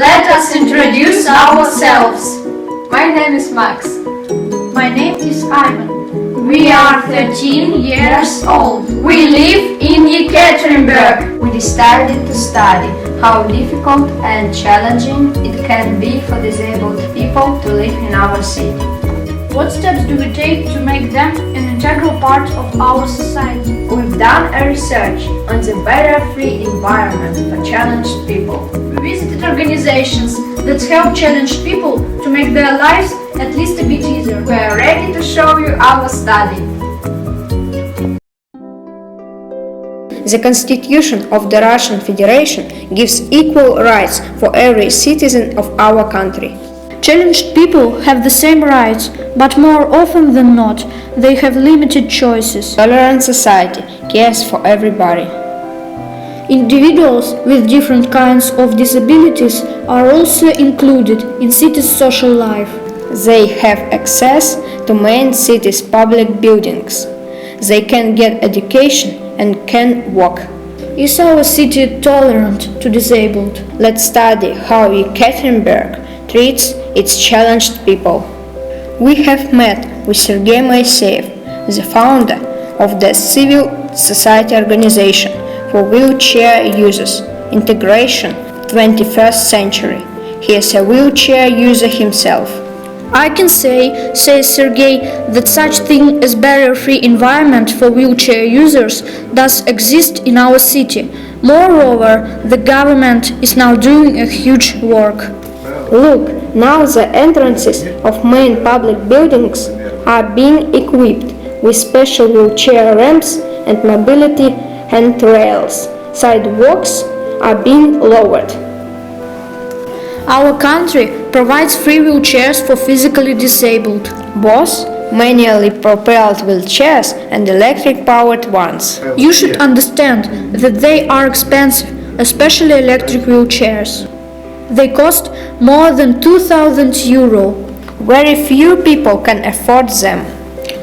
Let us introduce ourselves. My name is Max. My name is Ivan. We are 13 years old. We live in Yekaterinburg. We decided to study how difficult and challenging it can be for disabled people to live in our city. What steps do we take to make them an integral part of our society? We've done a research on the barrier-free environment for challenged people. We visited organizations that help challenged people to make their lives at least a bit easier. We are ready to show you our study. The Constitution of the Russian Federation gives equal rights for every citizen of our country. Challenged people have the same rights, but more often than not, they have limited choices. Tolerant society cares for everybody. Individuals with different kinds of disabilities are also included in city's social life. They have access to main city's public buildings. They can get education and can walk. Is our city tolerant to disabled? Let's study how Yekaterinburg treats its challenged people. We have met with Sergei Moiseev, the founder of the civil society organization for wheelchair users, Integration 21st Century. He is a wheelchair user himself. I can say, says Sergei, that such thing as barrier-free environment for wheelchair users does exist in our city. Moreover, the government is now doing a huge work. Look, now the entrances of main public buildings are being equipped with special wheelchair ramps and mobility handrails. Sidewalks are being lowered. Our country provides free wheelchairs for physically disabled. Both manually propelled wheelchairs and electric-powered ones. You should understand that they are expensive, especially electric wheelchairs. They cost more than €2,000. Very few people can afford them.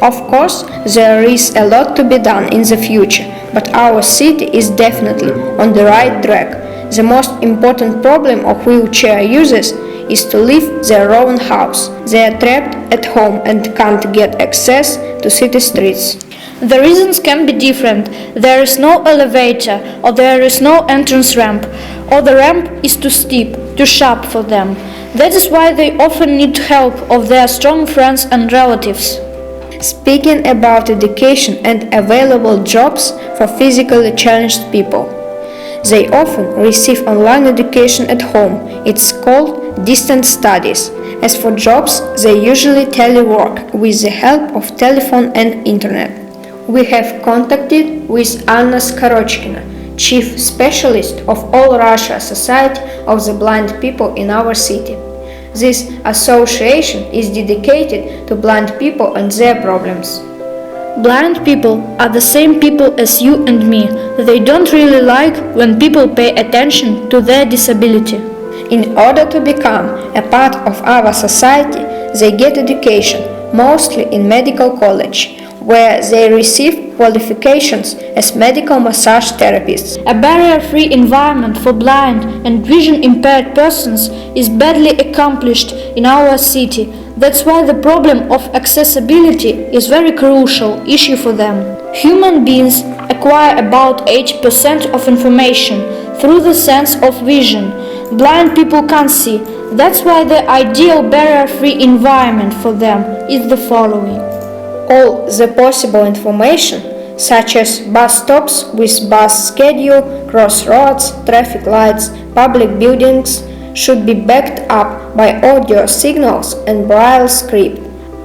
Of course, there is a lot to be done in the future, but our city is definitely on the right track. The most important problem of wheelchair users is to leave their own house. They are trapped at home and can't get access to city streets. The reasons can be different. There is no elevator, or there is no entrance ramp, or the ramp is too steep, too sharp for them. That is why they often need help of their strong friends and relatives. Speaking about education and available jobs for physically challenged people, they often receive online education at home. It's called distance studies. As for jobs, they usually telework with the help of telephone and internet. We have contacted with Anna Skorochkina, Chief Specialist of All Russia Society of the Blind People in our city. This association is dedicated to blind people and their problems. Blind people are the same people as you and me. They don't really like when people pay attention to their disability. In order to become a part of our society, they get education, mostly in medical college, where they receive qualifications as medical massage therapists. A barrier-free environment for blind and vision-impaired persons is badly accomplished in our city. That's why the problem of accessibility is a very crucial issue for them. Human beings acquire about 80% of information through the sense of vision. Blind people can't see. That's why the ideal barrier-free environment for them is the following. All the possible information, such as bus stops with bus schedule, crossroads, traffic lights, public buildings, should be backed up by audio signals and braille script,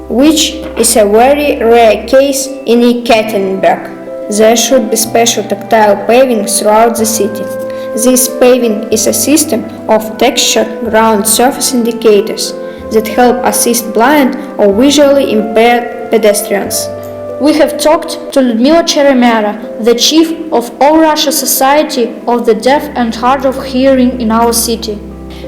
which is a very rare case in Yekaterinburg. There should be special tactile paving throughout the city. This paving is a system of textured ground surface indicators that help assist blind or visually impaired pedestrians. We have talked to Lyudmila Cheremera, the chief of All Russia Society of the Deaf and Hard of Hearing in our city.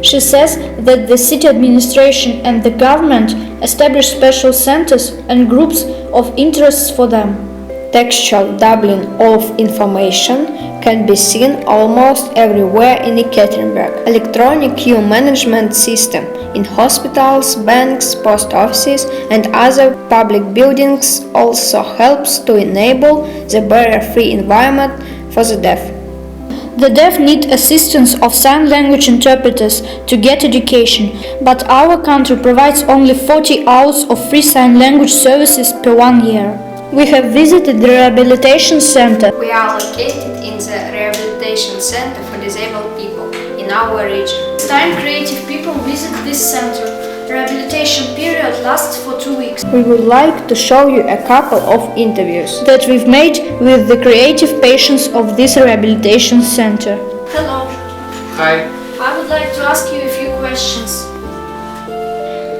She says that the city administration and the government establish special centers and groups of interests for them. textual doubling of information can be seen almost everywhere in Ekaterinburg. Electronic queue management system in hospitals, banks, post offices and other public buildings also helps to enable the barrier-free environment for the deaf. The deaf need assistance of sign language interpreters to get education, but our country provides only 40 hours of free sign language services per 1 year. We have visited the rehabilitation center. We are located in the rehabilitation center for disabled people in our region. This time creative people visit this center. Rehabilitation period lasts for 2 weeks. We would like to show you a couple of interviews that we've made with the creative patients of this rehabilitation center. Hello. Hi. I would like to ask you a few questions.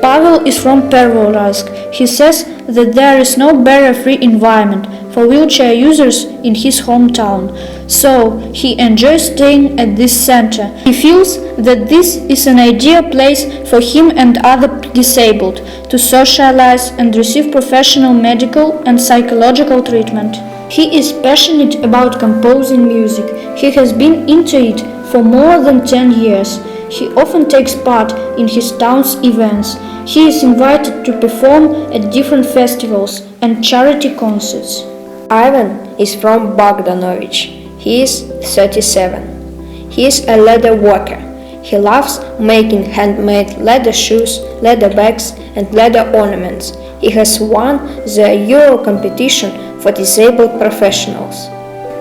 Pavel is from Pervorazk. He says that there is no barrier-free environment for wheelchair users in his hometown, so he enjoys staying at this center. He feels that this is an ideal place for him and other disabled to socialize and receive professional medical and psychological treatment. He is passionate about composing music. He has been into it for more than 10 years. He often takes part in his town's events. He is invited to perform at different festivals and charity concerts. Ivan is from Bogdanovich. He is 37. He is a leather worker. He loves making handmade leather shoes, leather bags and leather ornaments. He has won the Euro competition for disabled professionals.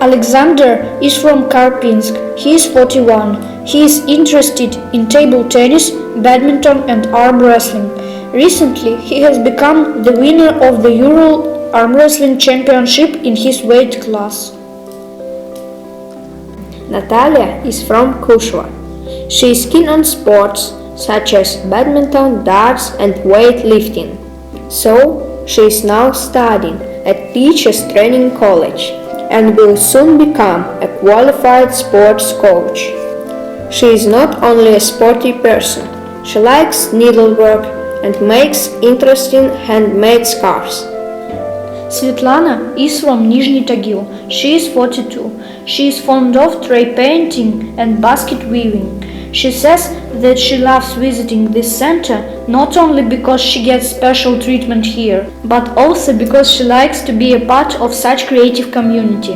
Alexander is from Karpinsk. He is 41. He is interested in table tennis, badminton and arm wrestling. Recently, he has become the winner of the Euro Arm Wrestling Championship in his weight class. Natalia is from Kushva. She is keen on sports such as badminton, darts and weightlifting. So, she is now studying at Teachers Training College and will soon become a qualified sports coach. She is not only a sporty person, she likes needlework and makes interesting handmade scarves. Svetlana is from Nizhny Tagil. She is 42. She is fond of tray painting and basket weaving. She says that she loves visiting this center not only because she gets special treatment here, but also because she likes to be a part of such creative community.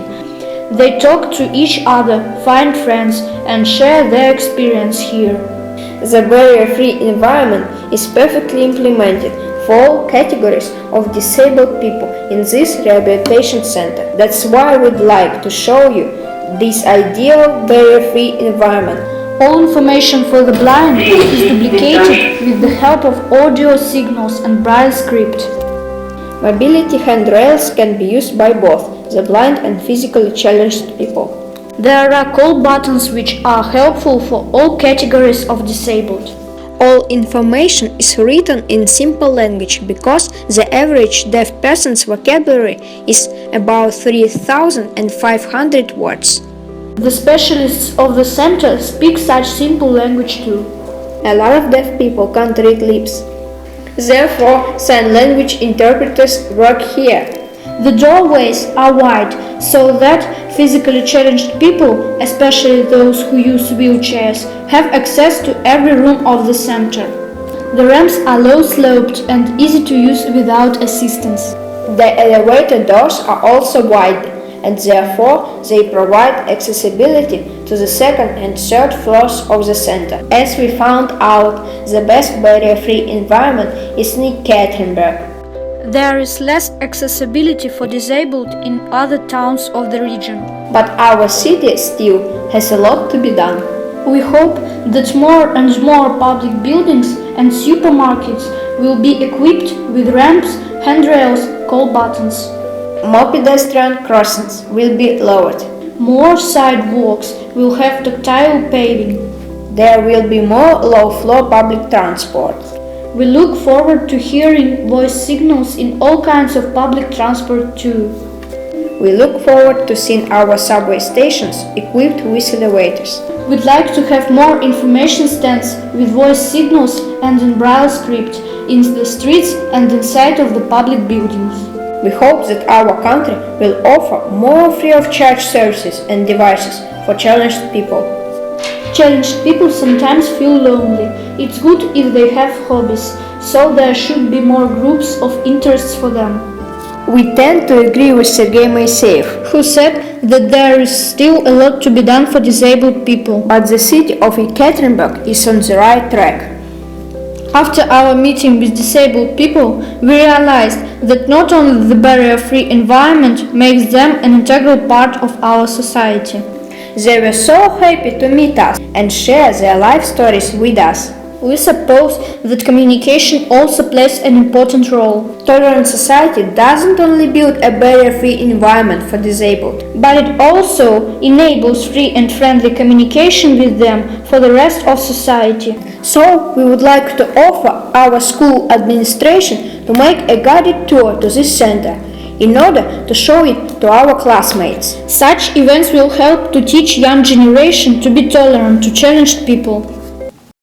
They talk to each other, find friends and share their experience here. The barrier-free environment is perfectly implemented for all categories of disabled people in this rehabilitation center. That's why we'd like to show you this ideal barrier-free environment. All information for the blind is duplicated with the help of audio signals and braille script. Mobility handrails can be used by both the blind and physically challenged people. There are call buttons which are helpful for all categories of disabled. All information is written in simple language because the average deaf person's vocabulary is about 3,500 words. The specialists of the center speak such simple language too. A lot of deaf people can't read lips. Therefore, sign language interpreters work here. The doorways are wide so that physically challenged people, especially those who use wheelchairs, have access to every room of the center. The ramps are low-sloped and easy to use without assistance. The elevator doors are also wide, and therefore they provide accessibility to the second and third floors of the center. As we found out, the best barrier-free environment is in Ekaterinburg. There is less accessibility for disabled in other towns of the region. But our city still has a lot to be done. We hope that more and more public buildings and supermarkets will be equipped with ramps, handrails, call buttons. More pedestrian crossings will be lowered. More sidewalks will have tactile paving. There will be more low-floor public transport. We look forward to hearing voice signals in all kinds of public transport too. We look forward to seeing our subway stations equipped with elevators. We'd like to have more information stands with voice signals and in braille script in the streets and inside of the public buildings. We hope that our country will offer more free of charge services and devices for challenged people. Challenged people sometimes feel lonely. It's good if they have hobbies, so there should be more groups of interests for them. We tend to agree with Sergei Moiseev, Who said that there is still a lot to be done for disabled people. but the city of Ekaterinburg is on the right track. After our meeting with disabled people, we realized that not only the barrier-free environment makes them an integral part of our society. They were so happy to meet us and share their life stories with us. We suppose that communication also plays an important role, Tolerant society doesn't only build a barrier-free environment for disabled, but it also enables free and friendly communication with them for the rest of society. so we would like to offer our school administration to make a guided tour to this center in order to show it to our classmates. Such events will help to teach young generation to be tolerant to challenged people.